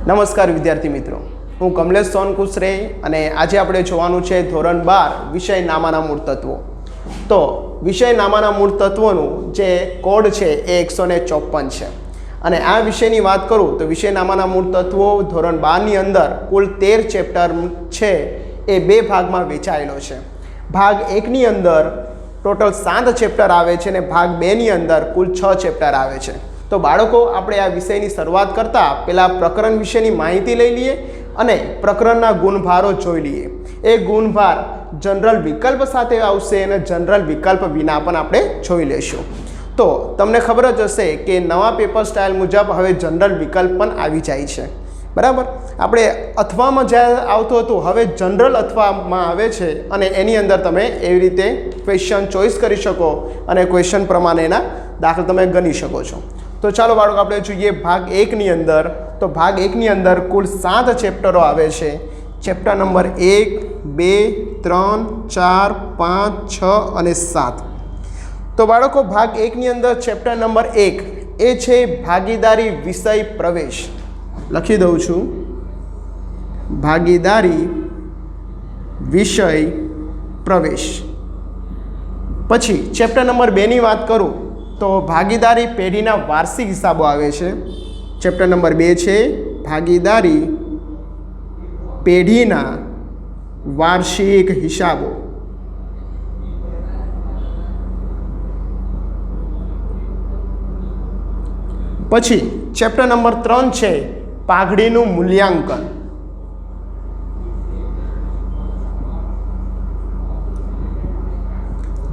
નમસ્કાર વિદ્યાર્થી મિત્રો, હું કમલેશ સોનકુસરે અને આજે આપણે જોવાનું છે ધોરણ 12 વિષય નામાના મૂળ તત્વો. તો વિષય નામાના મૂળ તત્વોનું જે કોડ છે એ 154 છે અને આ વિષયની વાત કરું તો વિષય નામાના મૂળ તત્વો ધોરણ 12 ની અંદર કુલ 13 ચેપ્ટર છે એ બે ભાગમાં વહેંચાયેલો છે. ભાગ 1 ની અંદર ટોટલ 7 ચેપ્ટર આવે છે અને ભાગ 2 ની અંદર કુલ 6 ચેપ્ટર આવે છે. તો બાળકો, આપણે આ વિષયની શરૂઆત કરતાં પહેલાં પ્રકરણ વિશેની માહિતી લઈ લઈએ અને પ્રકરણના ગુણભારો જોઈ લઈએ. એ ગુણભાર જનરલ વિકલ્પ સાથે આવશે અને જનરલ વિકલ્પ વિના પણ આપણે જોઈ લઈશું. તો તમને ખબર જ હશે કે નવા પેપર સ્ટાઇલ મુજબ હવે જનરલ વિકલ્પ પણ આવી જાય છે, બરાબર. આપણે અથવામાં જ્યારે આવતું હતું, હવે જનરલ અથવામાં આવે છે અને એની અંદર તમે એવી રીતે ક્વેશ્ચન ચોઈસ કરી શકો અને ક્વેશ્ચન પ્રમાણે એના દાખલા તમે ગણી શકો છો. તો ચાલો બાળકો, આપણે જોઈએ ભાગ 1 ની અંદર. તો ભાગ 1 ની અંદર કુલ 7 ચેપ્ટરો આવે છે. ચેપ્ટર નંબર 1, 2, 3, 4, 5, 6 અને 7. તો બાળકો, ભાગ 1 ની અંદર ચેપ્ટર નંબર 1 એ છે ભાગીદારી વિષય પ્રવેશ. લખી દઉં છું, ભાગીદારી વિષય પ્રવેશ. પછી ચેપ્ટર નંબર 2 ની વાત કરું તો ભાગીદારી પેઢીના વાર્ષિક હિસાબો આવે છે. ચેપ્ટર નંબર 2 છે ભાગીદારી પેઢીના વાર્ષિક હિસાબો. પછી ચેપ્ટર નંબર 3 છે પાઘડીનું મૂલ્યાંકન.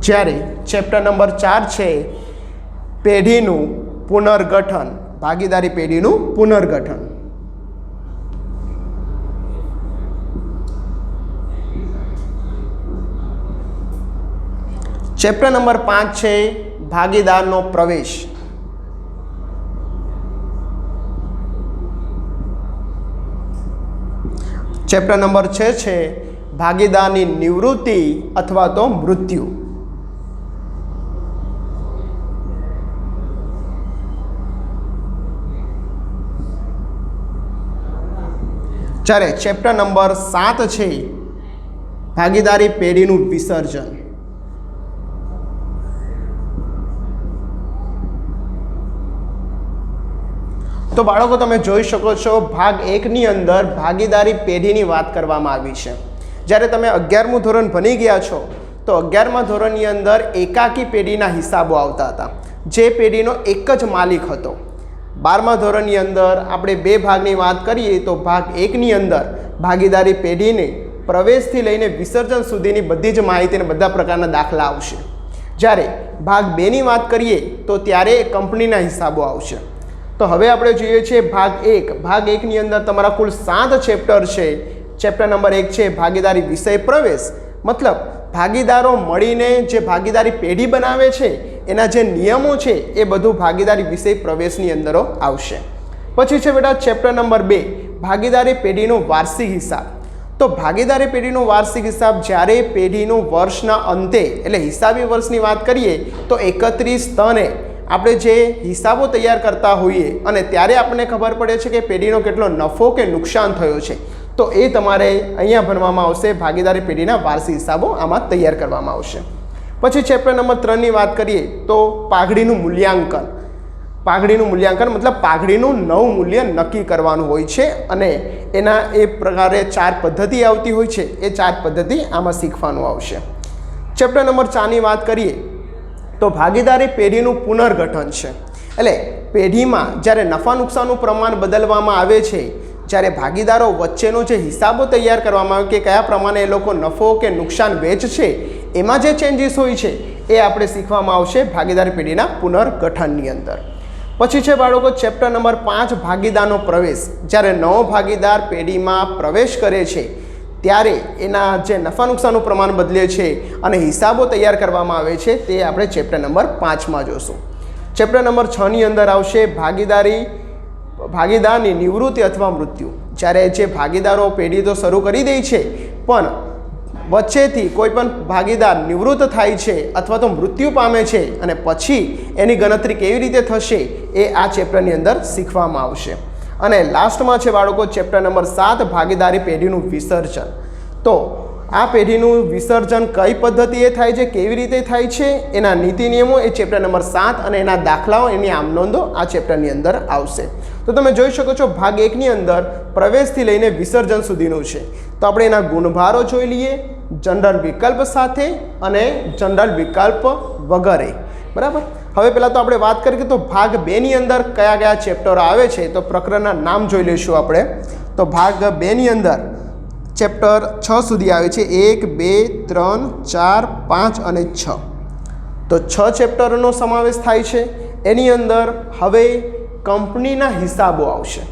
જ્યારે ચેપ્ટર નંબર 4 છે પેઢીનું પુનર્ગઠન, ભાગીદારી પેઢીનું પુનર્ગઠન. ચેપ્ટર નંબર 5 છે ભાગીદારનો પ્રવેશ. ચેપ્ટર નંબર 6 છે ભાગીદારની નિવૃત્તિ અથવા તો મૃત્યુ. જ્યારે ચેપ્ટર નંબર 7 છે ભાગીદારી પેઢીનું વિસર્જન. તો બાળકો, તમે જોઈ શકો છો ભાગ 1 ની અંદર ભાગીદારી પેઢીની વાત કરવામાં આવી છે. જ્યારે તમે 11મું ધોરણ ભણી ગયા છો તો 11મા ધોરણની અંદર એકાકી પેઢીના હિસાબો આવતા હતા, જે પેઢીનો એક જ માલિક હતો. 12મા ધોરણની અંદર આપણે બે ભાગની વાત કરીએ તો ભાગ 1 ની અંદર ભાગીદારી પેઢીને પ્રવેશથી લઈને વિસર્જન સુધીની બધી જ માહિતી અને બધા પ્રકારના દાખલા આવશે. જ્યારે ભાગ 2 ની વાત કરીએ તો ત્યારે કંપનીના હિસાબો આવશે. તો હવે આપણે જોઈએ છીએ ભાગ 1. ભાગ 1 ની અંદર તમારા કુલ 7 ચેપ્ટર છે. ચેપ્ટર નંબર 1 છે ભાગીદારી વિષય પ્રવેશ, મતલબ ભાગીદારો મળીને જે ભાગીદારી પેઢી બનાવે છે એના જે નિયમો છે એ બધું ભાગીદારી વિષય પ્રવેશની અંદર આવશે. પછી છે બેટા ચેપ્ટર નંબર 2 ભાગીદારી પેઢીનો વાર્ષિક હિસાબ. તો ભાગીદારી પેઢીનો વાર્ષિક હિસાબ જ્યારે પેઢીનું વર્ષના અંતે એટલે હિસાબી વર્ષની વાત કરીએ તો 31 આપણે જે હિસાબો તૈયાર કરતા હોઈએ અને ત્યારે આપણને ખબર પડે છે કે પેઢીનો કેટલો નફો કે નુકસાન થયો છે, તો એ તમારે અહીંયા ભણવામાં આવશે. ભાગીદારી પેઢીના વાર્ષિક હિસાબો આમાં તૈયાર કરવામાં આવશે. પછી ચેપ્ટર નંબર 3 ની વાત કરીએ તો પાઘડીનું મૂલ્યાંકન. પાઘડીનું મૂલ્યાંકન મતલબ પાઘડીનું નવું મૂલ્ય નક્કી કરવાનું હોય છે અને એના એ પ્રકારે 4 પદ્ધતિ આવતી હોય છે. એ 4 પદ્ધતિ આમાં શીખવાનું આવશે. ચેપ્ટર નંબર 4 ની વાત કરીએ તો ભાગીદારી પેઢીનું પુનર્ગઠન છે. એટલે પેઢીમાં જ્યારે નફા નુકસાનનું પ્રમાણ બદલવામાં આવે છે, જ્યારે ભાગીદારો વચ્ચેનો જે હિસાબો તૈયાર કરવામાં આવે કે કયા પ્રમાણે એ લોકો નફો કે નુકસાન વેચશે, એમાં જે ચેન્જીસ હોય છે એ આપણે શીખવામાં આવશે ભાગીદારી પેઢીના પુનર્ગઠનની અંદર. પછી છે બાળકો ચેપ્ટર નંબર 5 ભાગીદારનો પ્રવેશ. જ્યારે નવો ભાગીદાર પેઢીમાં પ્રવેશ કરે છે ત્યારે એના જે નફા નુકસાનનું પ્રમાણ બદલે છે અને હિસાબો તૈયાર કરવામાં આવે છે તે આપણે ચેપ્ટર નંબર 5માં જોશું. ચેપ્ટર નંબર 6 ની અંદર આવશે ભાગીદારની નિવૃત્તિ અથવા મૃત્યુ. જ્યારે જે ભાગીદારો પેઢી તો શરૂ કરી દે છે પણ વચ્ચેથી કોઈ પણ ભાગીદાર નિવૃત્ત થાય છે અથવા તો મૃત્યુ પામે છે અને પછી એની ગણતરી કેવી રીતે થશે એ આ ચેપ્ટરની અંદર શીખવામાં આવશે. અને લાસ્ટમાં છે બાળકો ચેપ્ટર નંબર 7 ભાગીદારી પેઢીનું વિસર્જન. તો આ પેઢીનું વિસર્જન કઈ પદ્ધતિએ થાય છે, કેવી રીતે થાય છે, એના નીતિ નિયમો એ ચેપ્ટર નંબર 7 અને એના દાખલાઓ, એની આમ નોંધો આ ચેપ્ટરની અંદર આવશે. તો તમે જોઈ શકો છો ભાગ 1ની અંદર પ્રવેશથી લઈને વિસર્જન સુધીનું છે. તો આપણે એના ગુણભારો જોઈ લઈએ, જનરલ વિકલ્પ સાથે અને જનરલ વિકલ્પ વગરે. બરાબર. હવે પહેલાં તો આપણે વાત કરીએ તો ભાગ 2ની અંદર કયા કયા ચેપ્ટરો આવે છે. તો પ્રકરણના નામ જોઈ લઈશું આપણે. તો ભાગ 2ની અંદર ચેપ્ટર 6 સુધી આવે છે. 1, 2, 3, 4, 5 અને 6. તો 6 ચેપ્ટરોનો સમાવેશ થાય છે. એની અંદર હવે કંપનીના હિસાબો આવશે.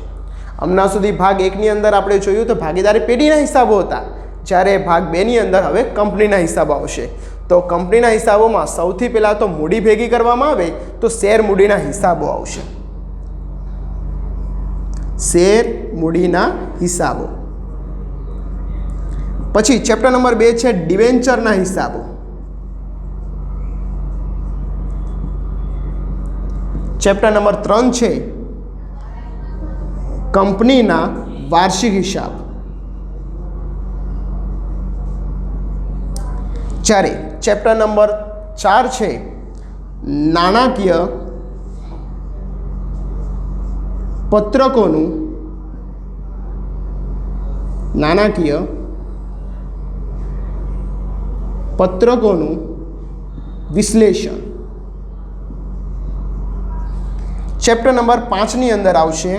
હમણાં સુધી ભાગ 1ની અંદર આપણે જોયું તો ભાગીદારી પેઢીના હિસાબો હતા, જ્યારે ભાગ 2ની અંદર હવે કંપનીના હિસાબો આવશે. તો કંપનીના હિસાબોમાં સૌથી પહેલાં તો મૂડી ભેગી કરવામાં આવે તો શેર મૂડીના હિસાબો આવશે. શેર મૂડીના હિસાબો. પછી ચેપ્ટર નંબર 2 છે ડિવેન્ચરના હિસાબો. ચેપ્ટર નંબર 3 છે કંપનીના વાર્ષિક હિસાબ. જ્યારે ચેપ્ટર નંબર 4 છે નાણાકીય પત્રકોનું વિશ્લેષણ. ચેપ્ટર નંબર 5ની અંદર આવશે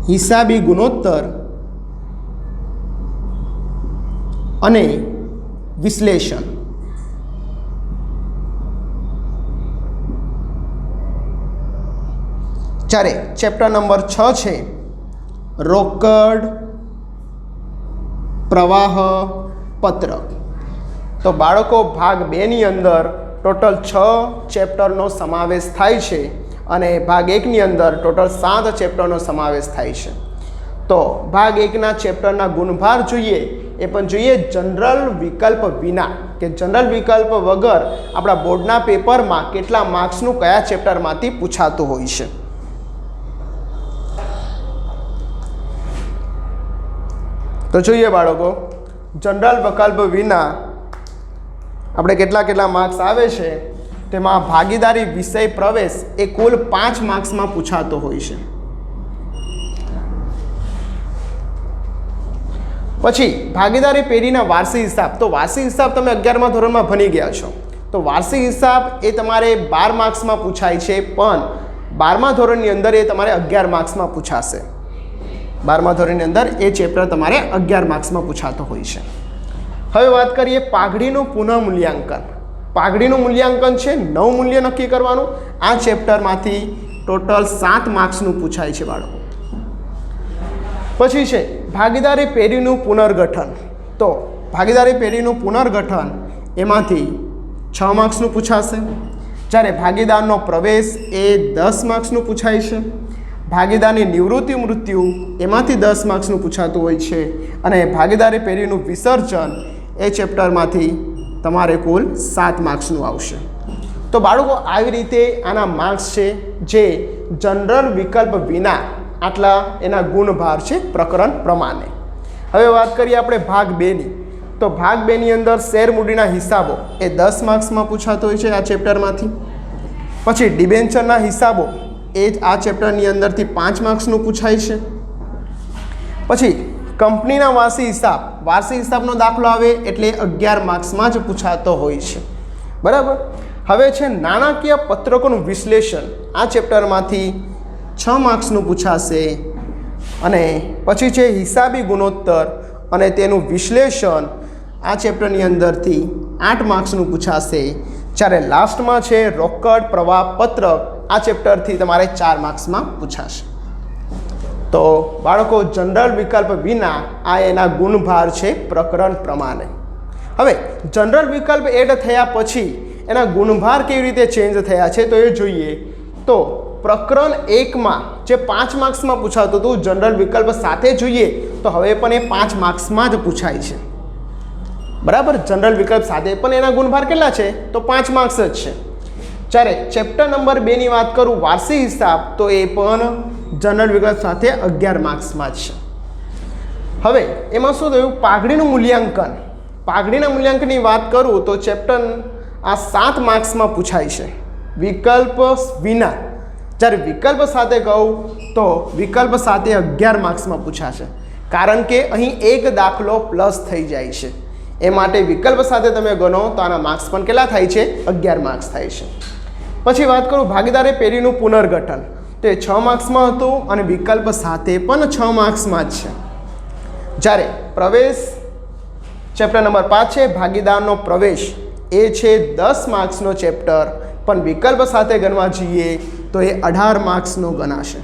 હિસાબી ગુણોત્તર અને વિશ્લેષણ. જ્યારે ચેપ્ટર નંબર 6 છે રોકડ પ્રવાહ પત્રક. તો બાળકો ભાગ 2ની અંદર ટોટલ 6 ચેપ્ટરનો સમાવેશ થાય છે અને ભાગ 1ની અંદર ટોટલ 7 ચેપ્ટરનો સમાવેશ થાય છે. તો ભાગ 1ના ચેપ્ટરના ગુણભાર જોઈએ એ પણ જોઈએ જનરલ વિકલ્પ વિના, કે જનરલ વિકલ્પ વગર આપણા બોર્ડના પેપરમાં કેટલા માર્ક્સનું કયા ચેપ્ટરમાંથી પૂછાતું હોય છે. તો જોઈએ બાળકો, જનરલ વિકલ્પ વિના આપણે કેટલા માર્ક્સ આવે છે. તેમાં ભાગીદારી વિષય પ્રવેશ એ કુલ 5 માર્ક્સમાં પૂછાતો હોય છે. પછી ભાગીદારી પેઢીના વાર્ષિક હિસાબ. તો વાર્ષિક હિસાબ તમે 11મા ધોરણમાં ભણી ગયા છો. તો વાર્ષિક હિસાબ એ તમારે 12 માર્ક્સમાં પૂછાય છે, પણ 12મા ધોરણની અંદર એ તમારે 11 માર્ક્સમાં પૂછાશે. 12મા ધોરણની અંદર એ ચેપ્ટર તમારે 11 માર્ક્સમાં પૂછાતો હોય છે. હવે વાત કરીએ પાઘડીનું પુનઃમૂલ્યાંકન. પાઘડીનું મૂલ્યાંકન છે 9 મૂલ્ય નક્કી કરવાનું. આ ચેપ્ટરમાંથી ટોટલ 7 માર્ક્સનું પૂછાય છે બાળકો. પછી છે ભાગીદારી પેઢીનું પુનર્ગઠન. તો ભાગીદારી પેઢીનું પુનર્ગઠન એમાંથી 6 માર્ક્સનું પૂછાશે. જ્યારે ભાગીદારનો પ્રવેશ એ 10 માર્ક્સનું પૂછાય છે. ભાગીદારની નિવૃત્તિ મૃત્યુ એમાંથી 10 માર્ક્સનું પૂછાતું હોય છે. અને ભાગીદારી પેઢીનું વિસર્જન એ ચેપ્ટરમાંથી તમારે કુલ 7 માર્ક્સનું આવશે. તો બાળકો આવી રીતે આના માર્ક્સ છે જે જનરલ વિકલ્પ વિના આટલા એના ગુણભાર છે પ્રકરણ પ્રમાણે. હવે વાત કરીએ આપણે ભાગ 2ની. તો ભાગ 2ની અંદર શેર મૂડીના હિસાબો એ 10 માર્ક્સમાં પૂછાતો હોય છે આ ચેપ્ટરમાંથી. પછી ડિબેન્ચરના હિસાબો એ આ ચેપ્ટરની અંદરથી 5 માર્ક્સનું પૂછાય છે. પછી કંપનીના વાર્ષિક હિસાબનો દાખલો આવે એટલે 11 માર્ક્સમાં જ પૂછાતો હોય છે. બરાબર. હવે છે નાણાકીય પત્રકોનું વિશ્લેષણ. આ ચેપ્ટરમાંથી 6 માર્ક્સનું પૂછાશે. અને પછી છે હિસાબી ગુણોત્તર અને તેનું વિશ્લેષણ. આ ચેપ્ટરની અંદરથી 8 માર્ક્સનું પૂછાશે. જ્યારે લાસ્ટમાં છે રોકડ પ્રવાહ પત્રક. આ ચેપ્ટરથી તમારે 4 માર્ક્સમાં પૂછાશે. તો બાળકો જનરલ વિકલ્પ વિના આ એના ગુણભાર છે પ્રકરણ પ્રમાણે. હવે જનરલ વિકલ્પ એડ થયા પછી એના ગુણભાર કેવી રીતે ચેન્જ થયા છે તો એ જોઈએ. તો પ્રકરણ 1માં જે 5 માર્ક્સમાં પૂછાતું હતું જનરલ વિકલ્પ સાથે જોઈએ તો હવે પણ એ 5 માર્ક્સમાં જ પૂછાય છે. બરાબર. જનરલ વિકલ્પ સાથે પણ એના ગુણભાર કેટલા છે તો 5 માર્ક્સ જ છે. જ્યારે ચેપ્ટર નંબર 2 ની વાત કરું વાર્ષિક હિસાબ, તો એ પણ જનરલ વિકલ્પ સાથે 11 માર્ક્સમાં જ છે. હવે એમાં શું થયું, પાઘડીનું મૂલ્યાંકન. પાઘડીના મૂલ્યાંકનની વાત કરું તો ચેપ્ટર આ 7 માર્ક્સમાં પૂછાય છે વિકલ્પ વિના. જ્યારે વિકલ્પ સાથે કહું તો વિકલ્પ સાથે 11 માર્ક્સમાં પૂછાશે, કારણ કે અહીં એક દાખલો પ્લસ થઈ જાય છે. એ માટે વિકલ્પ સાથે તમે ગણો તો આના માર્ક્સ પણ કેટલા થાય છે, 11 માર્ક્સ થાય છે. પછી વાત કરું ભાગીદારી પેઢીનું પુનર્ગઠન, તો એ 6 માર્ક્સમાં હતું અને વિકલ્પ સાથે પણ 6 માર્ક્સમાં જ છે. જ્યારે પ્રવેશ ચેપ્ટર નંબર 5 છે ભાગીદારનો પ્રવેશ, એ છે 10 માર્ક્સનો ચેપ્ટર, પણ વિકલ્પ સાથે ગણવા જઈએ તો એ 18 માર્ક્સનો ગણાશે,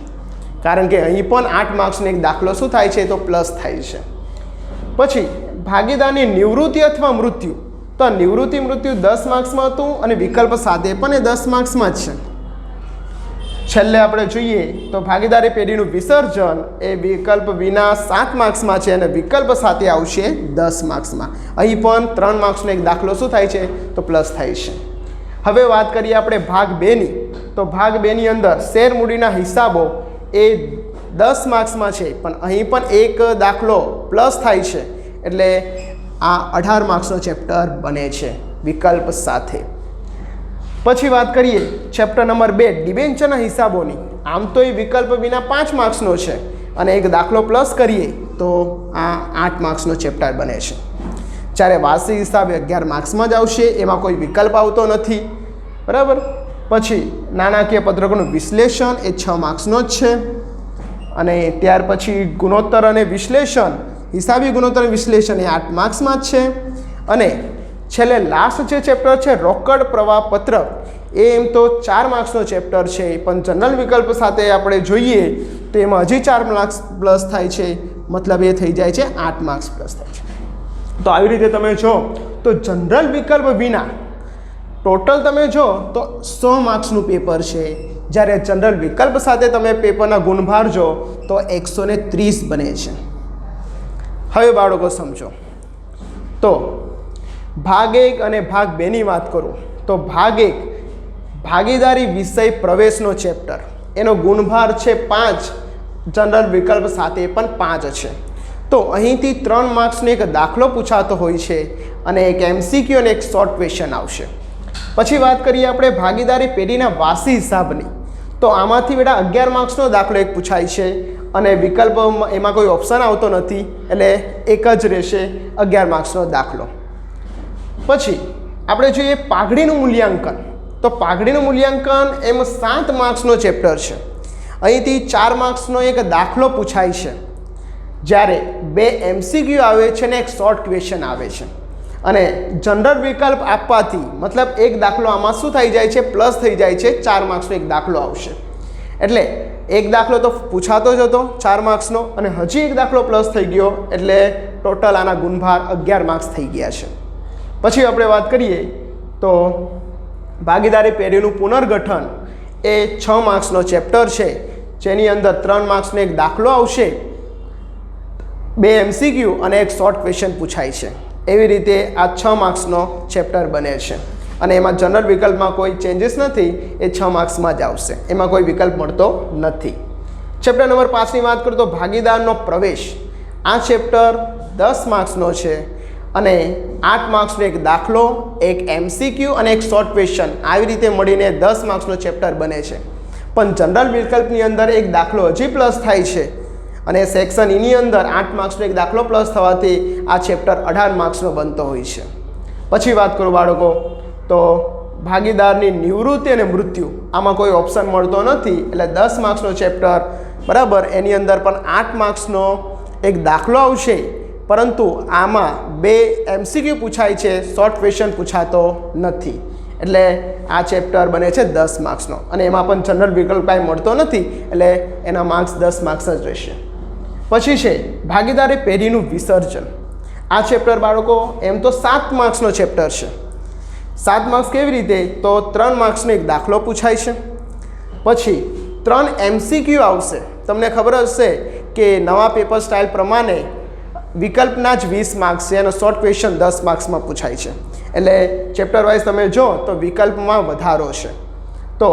કારણ કે અહીં પણ 8 માર્ક્સનો એક દાખલો શું થાય છે, તો પ્લસ થાય છે. પછી ભાગીદારની નિવૃત્તિ અથવા મૃત્યુ, તો નિવૃત્તિ મૃત્યુ 10 માર્ક્સમાં હતું અને વિકલ્પ સાથે પણ એ 10 માર્ક્સમાં જ છે. છેલ્લે આપણે જોઈએ તો ભાગીદારી પેઢીનું વિસર્જન, એ વિકલ્પ વિના 7 માર્ક્સમાં છે અને વિકલ્પ સાથે આવશે 10 માર્ક્સમાં. અહીં પણ 3 માર્ક્સનો એક દાખલો શું થાય છે, તો પ્લસ થાય છે. હવે વાત કરીએ આપણે ભાગ 2 ની, તો ભાગ 2 ની અંદર શેર મૂડીના હિસાબો એ 10 માર્ક્સમાં છે, પણ અહીં પણ એક દાખલો પ્લસ થાય છે, એટલે આ 18 માર્ક્સનો ચેપ્ટર બને છે વિકલ્પ સાથે. પછી વાત કરીએ ચેપ્ટર નંબર 2 ડિબેન્ચરના હિસાબોની. આમ તો એ વિકલ્પ વિના 5 માર્ક્સનો છે અને એક દાખલો પ્લસ કરીએ તો આ 8 માર્ક્સનો ચેપ્ટર બને છે. જ્યારે વાર્ષિક હિસાબ 11 માર્ક્સમાં જ આવશે, એમાં કોઈ વિકલ્પ આવતો નથી, બરાબર. પછી નાણાકીય પત્રકોનું વિશ્લેષણ, એ 6 માર્ક્સનો જ છે. અને ત્યાર પછી ગુણોત્તર અને વિશ્લેષણ, હિસાબી ગુણોત્તર વિશ્લેષણ, એ 8 માર્ક્સમાં જ છે. અને છેલ્લે લાસ્ટ જે ચેપ્ટર છે રોકડ પ્રવાહ પત્રક, એ એમ તો 4 માર્ક્સનો ચેપ્ટર છે, પણ જનરલ વિકલ્પ સાથે આપણે જોઈએ તો એમાં હજી 4 માર્ક્સ પ્લસ થાય છે, મતલબ એ થઈ જાય છે 8 માર્ક્સ પ્લસ થાય છે. તો આવી રીતે તમે જો તો જનરલ વિકલ્પ વિના ટોટલ તમે જો તો 100 માર્ક્સનું પેપર છે, જ્યારે જનરલ વિકલ્પ સાથે તમે પેપરના ગુણભાર જો તો 130 બને છે. હવે બાળકો સમજો, તો ભાગ 1 અને ભાગ 2 ની વાત કરું તો ભાગ 1 ભાગીદારી વિષય પ્રવેશનો ચેપ્ટર, એનો ગુણભાર છે 5, જનરલ વિકલ્પ સાથે પણ 5 છે. તો અહીંથી 3 માર્ક્સનો એક દાખલો પૂછાતો હોય છે અને એક MCQ અને એક શોર્ટ ક્વેશ્ચન આવશે. પછી વાત કરીએ આપણે ભાગીદારી પેઢીના વાર્ષિક હિસાબની, તો આમાંથી બેટા 11 માર્ક્સનો દાખલો એક પૂછાય છે અને વિકલ્પમાં એમાં કોઈ ઓપ્શન આવતો નથી, એટલે એક જ રહેશે 11 માર્ક્સનો દાખલો. પછી આપણે જોઈએ પાઘડીનું મૂલ્યાંકન, તો પાઘડીનું મૂલ્યાંકન એમ 7 માર્ક્સનો ચેપ્ટર છે. અહીંથી 4 માર્ક્સનો એક દાખલો પૂછાય છે, જ્યારે 2 MCQ આવે છે અને એક શોર્ટ ક્વેશ્ચન આવે છે. અને જનરલ વિકલ્પ આપવાથી મતલબ એક દાખલો આમાં શું થઈ જાય છે, પ્લસ થઈ જાય છે, 4 માર્ક્સનો એક દાખલો આવશે. એટલે એક દાખલો તો પૂછાતો જ હતો 4 માર્ક્સનો અને હજી એક દાખલો પ્લસ થઈ ગયો, એટલે ટોટલ આના ગુણભાર 11 માર્ક્સ થઈ ગયા છે. પછી આપણે વાત કરીએ તો ભાગીદારી પેઢીનું પુનર્ગઠન, એ 6 માર્ક્સનો ચેપ્ટર છે, જેની અંદર 3 માર્ક્સનો એક દાખલો આવશે, 2 MCQ અને એક શોર્ટ ક્વેશ્ચન પૂછાય છે. એવી રીતે આ 6 માર્ક્સનો ચેપ્ટર બને છે અને એમાં જનરલ વિકલ્પમાં કોઈ ચેન્જીસ નથી, એ 6 માર્ક્સમાં જ આવશે, એમાં કોઈ વિકલ્પ મળતો નથી. ચેપ્ટર નંબર 5 ની વાત કરું તો ભાગીદારનો પ્રવેશ, આ ચેપ્ટર 10 માર્ક્સનો છે અને 8 માર્ક્સનો એક દાખલો, એક MCQ અને એક શોર્ટ ક્વેશ્ચન, આવી રીતે મળીને 10 માર્ક્સનો ચેપ્ટર બને છે. પણ જનરલ વિકલ્પની અંદર એક દાખલો હજી પ્લસ થાય છે અને સેક્શન ઈની અંદર 8 માર્ક્સનો એક દાખલો પ્લસ થવાથી આ ચેપ્ટર 18 માર્ક્સનો બનતો હોય છે. પછી વાત કરું બાળકો તો ભાગીદારની નિવૃત્તિ અને મૃત્યુ, આમાં કોઈ ઓપ્શન મળતો નથી, એટલે 10 માર્ક્સનો ચેપ્ટર, બરાબર. એની અંદર પણ 8 માર્ક્સનો એક દાખલો આવશે, પરંતુ આમાં 2 MCQ પૂછાય છે, શોર્ટ ક્વેશ્ચન પૂછાતો નથી, એટલે આ ચેપ્ટર બને છે 10 માર્ક્સનો અને એમાં પણ જનરલ વિકલ્પ કાંઈ મળતો નથી, એટલે એના માર્ક્સ 10 માર્ક્સ જ રહેશે. પછી છે ભાગીદારી પેઢીનું વિસર્જન, આ ચેપ્ટર બાળકો એમ તો 7 માર્ક્સનો ચેપ્ટર છે. 7 માર્ક્સ કેવી રીતે, તો 3 માર્ક્સનો એક દાખલો પૂછાય છે, પછી 3 MCQ આવશે. તમને ખબર હશે કે નવા પેપર સ્ટાઇલ પ્રમાણે વિકલ્પના જ 20 માર્ક્સ છે અને શોર્ટ ક્વેશ્ચન 10 માર્ક્સમાં પૂછાય છે, એટલે ચેપ્ટર વાઇઝ તમે જો તો વિકલ્પમાં વધારો છે. તો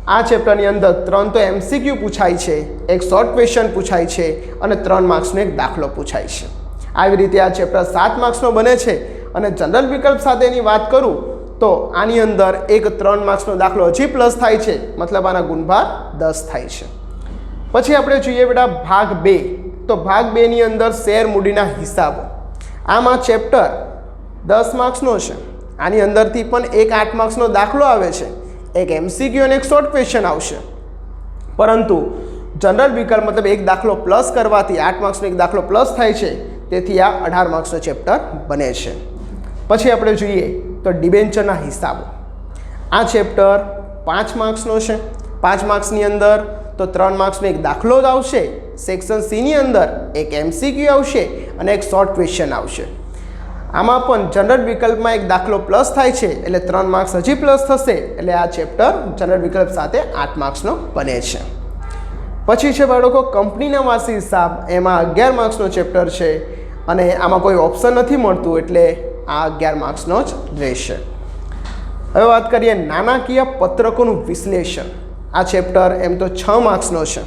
આ ચેપ્ટરની અંદર 3 તો MCQ પૂછાય છે, એક શોર્ટ ક્વેશ્ચન પૂછાય છે અને 3 માર્ક્સનો એક દાખલો પૂછાય છે. આવી રીતે આ ચેપ્ટર 7 માર્ક્સનો બને છે. અને જનરલ વિકલ્પ સાથેની વાત કરું તો આની અંદર એક 3 માર્ક્સનો દાખલો હજી પ્લસ થાય છે, મતલબ આના ગુણભાર 10 થાય છે. પછી આપણે જોઈએ બેટા ભાગ 2. તો ભાગ 2 ની અંદર શેર મૂડીના હિસાબો. આમાં ચેપ્ટર 10 માર્ક્સનો છે. આની અંદરથી પણ એક 8 માર્ક્સનો દાખલો આવે છે, એક MCQ અને એક શોર્ટ ક્વેશ્ચન આવશે. પરંતુ જનરલ વિકલ્પ મતલબ એક દાખલો પ્લસ કરવાથી 8 માર્ક્સનો એક દાખલો પ્લસ થાય છે, તેથી આ 18 માર્ક્સનો ચેપ્ટર બને છે. પછી આપણે જોઈએ તો ડિબેન્ચરના હિસાબો. આ ચેપ્ટર 5 માર્ક્સનો છે. 5 માર્ક્સની અંદર તો 3 માર્ક્સનો એક દાખલો જ આવશે, સેક્શન C ની અંદર એક MCQ આવશે અને એક શોર્ટ ક્વેશ્ચન આવશે. આમાં પણ જનરલ વિકલ્પમાં એક દાખલો પ્લસ થાય છે, એટલે 3 માર્ક્સ હજી પ્લસ થશે, એટલે આ ચેપ્ટર જનરલ વિકલ્પ સાથે 8 માર્ક્સનો બને છે. પછી છે બાળકો કંપનીના વાર્ષિક હિસાબ. એમાં 11 માર્ક્સનો ચેપ્ટર છે અને આમાં કોઈ ઓપ્શન નથી મળતું, એટલે આ 11 માર્ક્સનો જ રહેશે. હવે વાત કરીએ નાણાકીય પત્રકોનું વિશ્લેષણ. આ ચેપ્ટર એમ તો 6 માર્ક્સનો છે,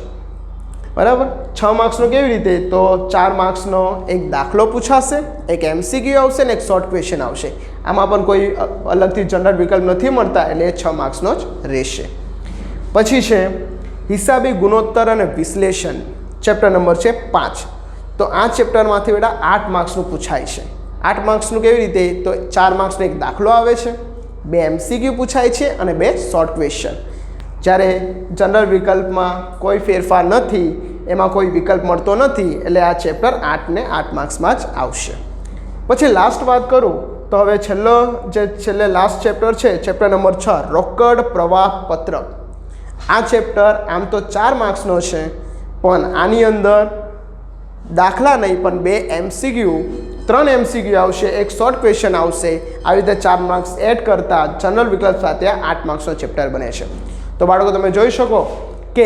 બરાબર. 6 માર્ક્સનો કેવી રીતે? તો 4 માર્ક્સનો એક દાખલો પૂછાશે, એક MCQ આવશે ને એક શોર્ટ ક્વેશ્ચન આવશે. આમાં પણ કોઈ અલગથી જનરલ વિકલ્પ નથી મળતા, એટલે 6 માર્ક્સનો જ રહેશે. પછી છે હિસાબી ગુણોત્તર અને વિશ્લેષણ. ચેપ્ટર નંબર છે 5. તો આ ચેપ્ટરમાંથી બેટા 8 માર્ક્સનું પૂછાય છે. 8 માર્ક્સનું કેવી રીતે? તો 4 માર્ક્સનો એક દાખલો આવે છે, 2 MCQ પૂછાય છે અને 2 શોર્ટ ક્વેશ્ચન. જ્યારે જનરલ વિકલ્પમાં કોઈ ફેરફાર નથી, એમાં કોઈ વિકલ્પ મળતો નથી, એટલે આ ચેપ્ટર 8 ને 8 માર્ક્સમાં જ આવશે. પછી લાસ્ટ વાત કરું તો હવે છેલ્લે લાસ્ટ ચેપ્ટર છે, ચેપ્ટર નંબર 6 રોકડ પ્રવાહ પત્રક. આ ચેપ્ટર આમ તો 4 માર્ક્સનો છે, પણ આની અંદર દાખલા નહીં પણ 2 MCQ, 3 MCQ આવશે, એક શોર્ટ ક્વેશ્ચન આવશે. આવી રીતે 4 માર્ક્સ એડ કરતાં જનરલ વિકલ્પ સાથે 8 માર્ક્સનો ચેપ્ટર બને છે. તો બાળકો તમે જોઈ શકો કે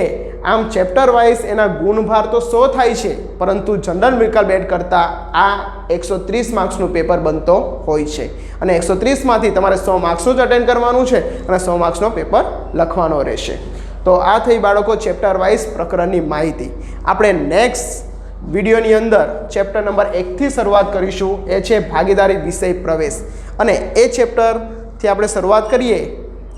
આમ ચેપ્ટર વાઇઝ એના ગુણભાર તો 100 થાય છે, પરંતુ જનરલ વિકલ્પ એડ કરતાં આ 130 માર્ક્સનું પેપર બનતો હોય છે. અને 130માંથી તમારે 100 માર્ક્સનું જ અટેન્ડ કરવાનું છે અને 100 માર્ક્સનો પેપર લખવાનો રહેશે. તો આ થઈ બાળકો ચેપ્ટર વાઇઝ પ્રકરણની માહિતી. આપણે નેક્સ્ટ વિડીયોની અંદર ચેપ્ટર નંબર 1થી શરૂઆત કરીશું. એ છે ભાગીદારી વિષય પ્રવેશ, અને એ ચેપ્ટરથી આપણે શરૂઆત કરીએ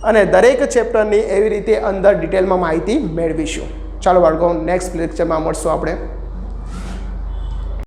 અને દરેક ચેપ્ટરની એવી રીતે અંદર ડિટેલમાં માહિતી મેળવીશું. ચાલો બાળકો નેક્સ્ટ લેક્ચરમાં મળશું આપણે.